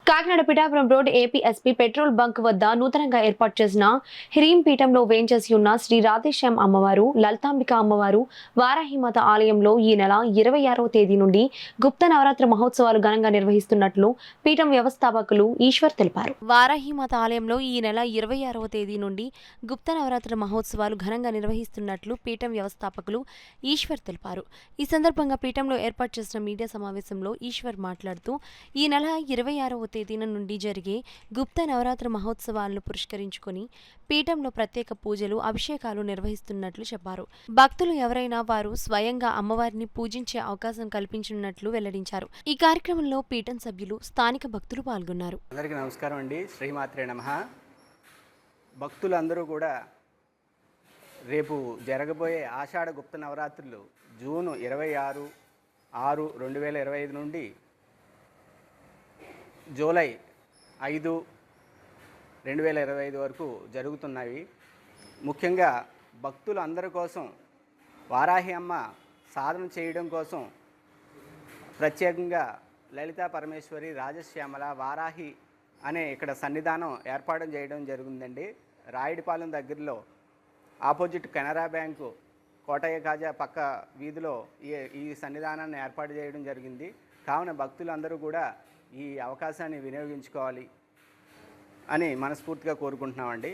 Kakinada Pithapuram road APSP petrol bunk వద్ద నూతనంగా ఏర్పాటు చేసిన హిరీం పీఠంలో వేంచేసి ఉన్న శ్రీ రాధేశ్యాం అమ్మవారు, లలితాంబిక అమ్మవారు, వారాహిమాత ఆలయంలో ఈ నెల 26వ తేదీ నుండి గుప్త నవరాత్రి మహోత్సవాలు ఘనంగా నిర్వహిస్తున్నట్లు పీఠం వ్యవస్థాపకులు ఈశ్వర్ తెలిపారు. వారాహిమాత ఆలయంలో ఈ నెల 26వ తేదీ నుండి గుప్త నవరాత్రి మహోత్సవాలు ఘనంగా నిర్వహిస్తున్నట్లు పీఠం వ్యవస్థాపకులు ఈశ్వర్ తెలిపారు. ఈ సందర్భంగా పీఠంలో ఏర్పాటు చేసిన మీడియా సమావేశంలో ఈశ్వర్ మాట్లాడుతూ ఈ నెల 26వ తేదీన నుండి జరిగే గుప్త నవరాత్రి మహోత్సవాలను పురస్కరించుకొని పీఠంలో ప్రత్యేక పూజలు, అభిషేకాలు నిర్వహిస్తున్నట్లు చెప్పారు. భక్తులు ఎవరైనా వారు స్వయంగా అమ్మవారిని పూజించే అవకాశం కల్పించనున్నట్లు వెల్లడించారు. ఈ కార్యక్రమంలో పీఠం సభ్యులు, స్థానిక భక్తులు పాల్గొన్నారు. అందరికీ నమస్కారం అండి. శ్రీమాత్రే నమః. భక్తులందరూ కూడా రేపు జరగబోయే ఆషాఢ గుప్త నవరాత్రులు జూన్ 26/6/2025 నుండి జూలై 5/2025 వరకు జరుగుతున్నాయి. ముఖ్యంగా భక్తులు అందరి కోసం వారాహి అమ్మ సాధన చేయడం కోసం ప్రత్యేకంగా లలితా పరమేశ్వరి, రాజశ్యామల, వారాహి అనే ఇక్కడ సన్నిధానం ఏర్పాటు చేయడం జరిగిందండి. రాయుడిపాలెం దగ్గరలో ఆపోజిట్ కెనరా బ్యాంకు కోటయ్య కాజా పక్క వీధిలో ఈ సన్నిధానాన్ని ఏర్పాటు చేయడం జరిగింది. కావున భక్తులందరూ కూడా ఈ అవకాశాన్ని వినియోగించుకోవాలి అని మనస్ఫూర్తిగా కోరుకుంటున్నామండి.